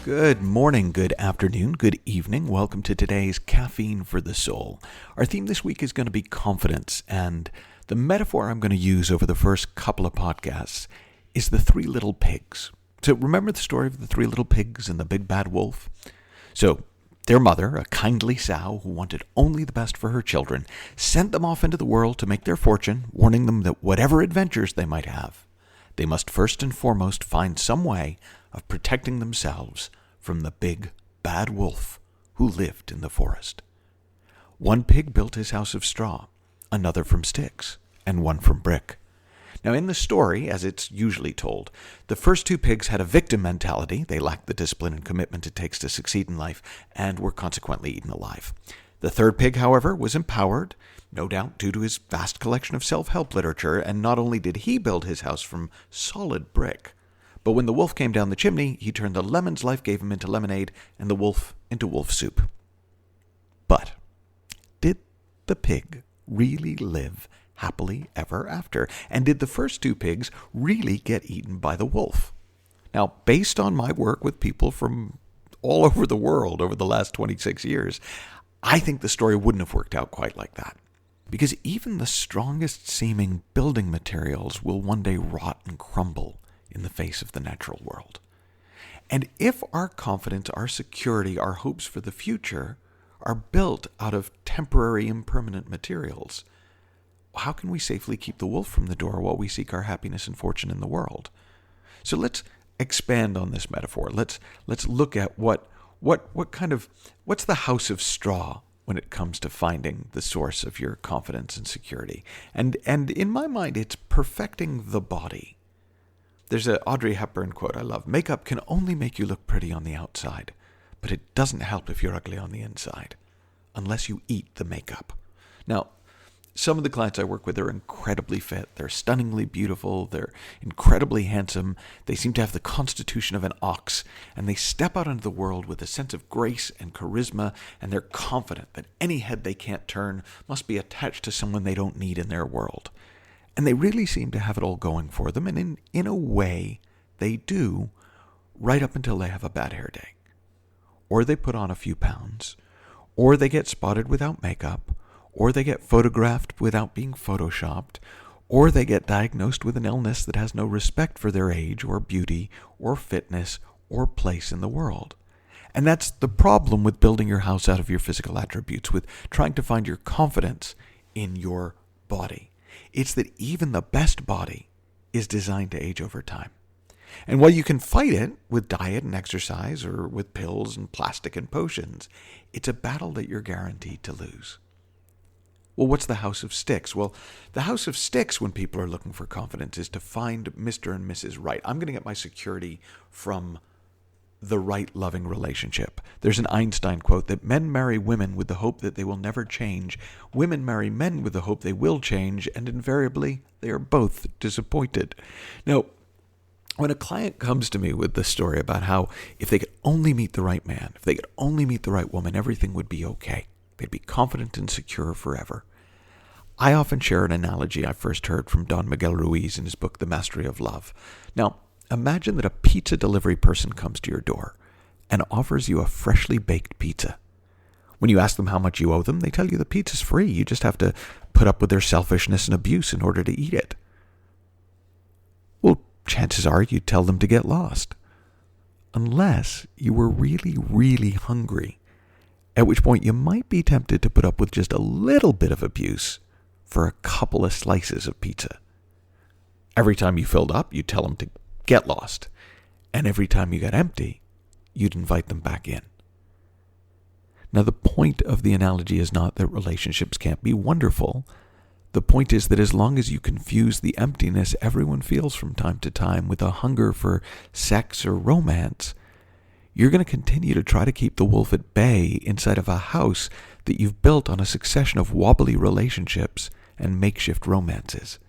Good morning, good afternoon, good evening. Welcome to today's Caffeine for the Soul. Our theme this week is going to be confidence, and the metaphor I'm going to use over the first couple of podcasts is the three little pigs. So remember the story of the three little pigs and the big bad wolf? So their mother, a kindly sow who wanted only the best for her children, sent them off into the world to make their fortune, warning them that whatever adventures they might have, they must first and foremost find some way of protecting themselves from the big bad wolf who lived in the forest. One pig built his house of straw, another from sticks, and one from brick. Now in the story, as it's usually told, the first two pigs had a victim mentality. They lacked the discipline and commitment it takes to succeed in life, and were consequently eaten alive. The third pig, however, was empowered, no doubt due to his vast collection of self-help literature, and not only did he build his house from solid brick, but when the wolf came down the chimney, he turned the lemons life gave him into lemonade and the wolf into wolf soup. But did the pig really live happily ever after? And did the first two pigs really get eaten by the wolf? Now, based on my work with people from all over the world over the last 26 years, I think the story wouldn't have worked out quite like that. Because even the strongest seeming building materials will one day rot and crumble in the face of the natural world. And if our confidence, our security, our hopes for the future are built out of temporary impermanent materials, how can we safely keep the wolf from the door while we seek our happiness and fortune in the world? So let's expand on this metaphor. Let's look at what's the house of straw when it comes to finding the source of your confidence and security. And in my mind, it's perfecting the body. There's an Audrey Hepburn quote I love. Makeup can only make you look pretty on the outside, but it doesn't help if you're ugly on the inside, unless you eat the makeup. Now, some of the clients I work with are incredibly fit. They're stunningly beautiful. They're incredibly handsome. They seem to have the constitution of an ox, and they step out into the world with a sense of grace and charisma, and they're confident that any head they can't turn must be attached to someone they don't need in their world. And they really seem to have it all going for them, and in a way, they do, right up until they have a bad hair day. Or they put on a few pounds, or they get spotted without makeup, or they get photographed without being photoshopped, or they get diagnosed with an illness that has no respect for their age or beauty or fitness or place in the world. And that's the problem with building your house out of your physical attributes, with trying to find your confidence in your body. It's that even the best body is designed to age over time. And while you can fight it with diet and exercise or with pills and plastic and potions, it's a battle that you're guaranteed to lose. Well, what's the house of sticks? Well, the house of sticks, when people are looking for confidence, is to find Mr. and Mrs. Right. I'm going to get my security from the right loving relationship. There's an Einstein quote that men marry women with the hope that they will never change. Women marry men with the hope they will change, and invariably they are both disappointed. Now, when a client comes to me with this story about how if they could only meet the right man, if they could only meet the right woman, everything would be okay. They'd be confident and secure forever. I often share an analogy I first heard from Don Miguel Ruiz in his book, The Mastery of Love. Now, imagine that a pizza delivery person comes to your door and offers you a freshly baked pizza. When you ask them how much you owe them, they tell you the pizza's free. You just have to put up with their selfishness and abuse in order to eat it. Well, chances are you'd tell them to get lost. Unless you were really, really hungry, at which point you might be tempted to put up with just a little bit of abuse for a couple of slices of pizza. Every time you filled up, you'd tell them to get lost. And every time you got empty, you'd invite them back in. Now, the point of the analogy is not that relationships can't be wonderful. The point is that as long as you confuse the emptiness everyone feels from time to time with a hunger for sex or romance, you're going to continue to try to keep the wolf at bay inside of a house that you've built on a succession of wobbly relationships and makeshift romances.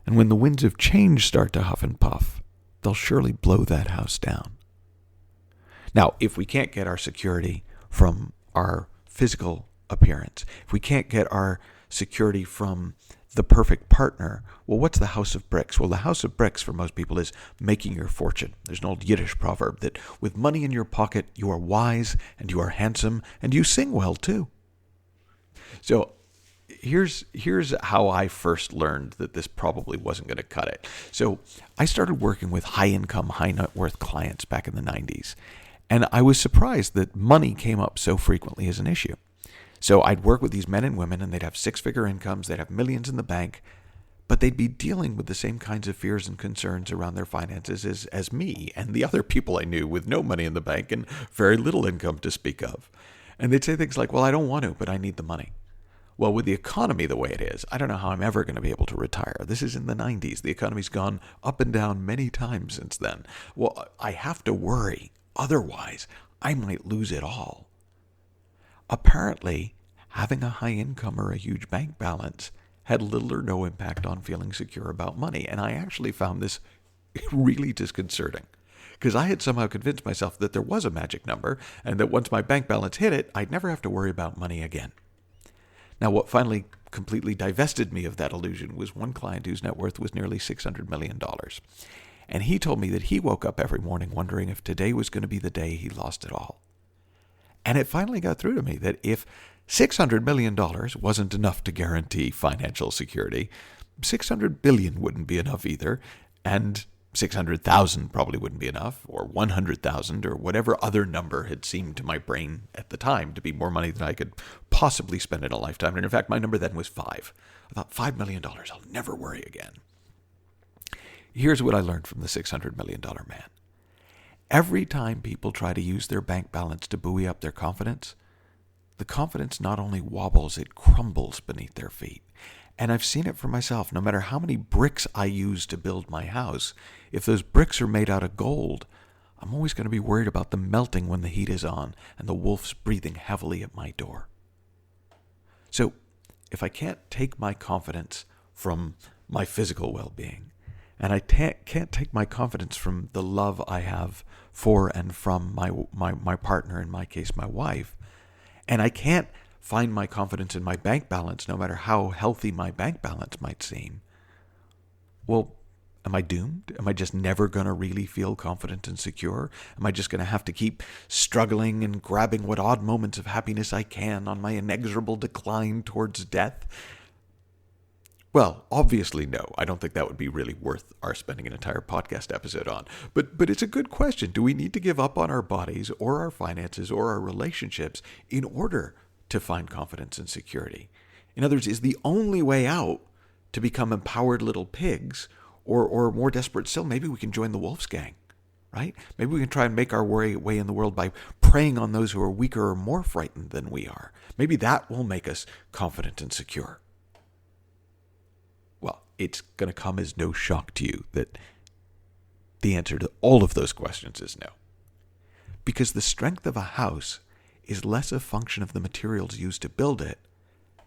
And when the winds of change start to huff and puff, they'll surely blow that house down. Now, if we can't get our security from our physical appearance, if we can't get our security from the perfect partner, well, what's the house of bricks? Well, the house of bricks for most people is making your fortune. There's an old Yiddish proverb that with money in your pocket, you are wise and you are handsome and you sing well too. So here's how I first learned that this probably wasn't going to cut it. So I started working with high income, high net worth clients back in the 90s. And I was surprised that money came up so frequently as an issue. So I'd work with these men and women, and they'd have six-figure incomes, they'd have millions in the bank, but they'd be dealing with the same kinds of fears and concerns around their finances as me and the other people I knew with no money in the bank and very little income to speak of. And they'd say things like, well, I don't want to, but I need the money. Well, with the economy the way it is, I don't know how I'm ever going to be able to retire. This is in the 90s. The economy's gone up and down many times since then. Well, I have to worry. Otherwise, I might lose it all. Apparently, having a high income or a huge bank balance had little or no impact on feeling secure about money. And I actually found this really disconcerting because I had somehow convinced myself that there was a magic number and that once my bank balance hit it, I'd never have to worry about money again. Now, what finally completely divested me of that illusion was one client whose net worth was nearly $600 million. And he told me that he woke up every morning wondering if today was going to be the day he lost it all. And it finally got through to me that if $600 million wasn't enough to guarantee financial security, $600 billion wouldn't be enough either, and 600,000 probably wouldn't be enough, or 100,000, or whatever other number had seemed to my brain at the time to be more money than I could possibly spend in a lifetime. And in fact, my number then was 5. I thought, $5 million, I'll never worry again. Here's what I learned from the $600 million man. Every time people try to use their bank balance to buoy up their confidence, the confidence not only wobbles, it crumbles beneath their feet. And I've seen it for myself. No matter how many bricks I use to build my house, if those bricks are made out of gold, I'm always going to be worried about them melting when the heat is on and the wolves breathing heavily at my door. So if I can't take my confidence from my physical well-being, and I can't take my confidence from the love I have for and from my partner, in my case, my wife, and I can't find my confidence in my bank balance, no matter how healthy my bank balance might seem, well, am I doomed? Am I just never going to really feel confident and secure? Am I just going to have to keep struggling and grabbing what odd moments of happiness I can on my inexorable decline towards death? Well, obviously, no. I don't think that would be really worth our spending an entire podcast episode on. But it's a good question. Do we need to give up on our bodies or our finances or our relationships in order to find confidence and security? In other words, is the only way out to become empowered little pigs, or more desperate still, maybe we can join the wolf's gang, right? Maybe we can try and make our way in the world by preying on those who are weaker or more frightened than we are. Maybe that will make us confident and secure. Well, it's going to come as no shock to you that the answer to all of those questions is no. Because the strength of a house is less a function of the materials used to build it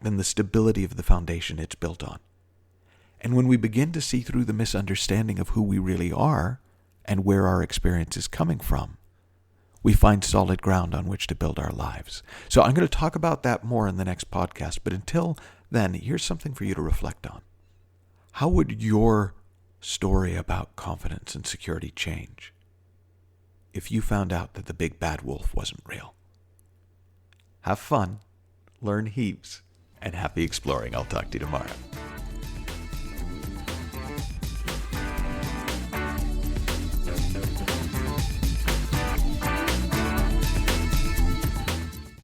than the stability of the foundation it's built on. And when we begin to see through the misunderstanding of who we really are and where our experience is coming from, we find solid ground on which to build our lives. So I'm going to talk about that more in the next podcast, but until then, here's something for you to reflect on. How would your story about confidence and security change if you found out that the big bad wolf wasn't real? Have fun, learn heaps, and happy exploring. I'll talk to you tomorrow.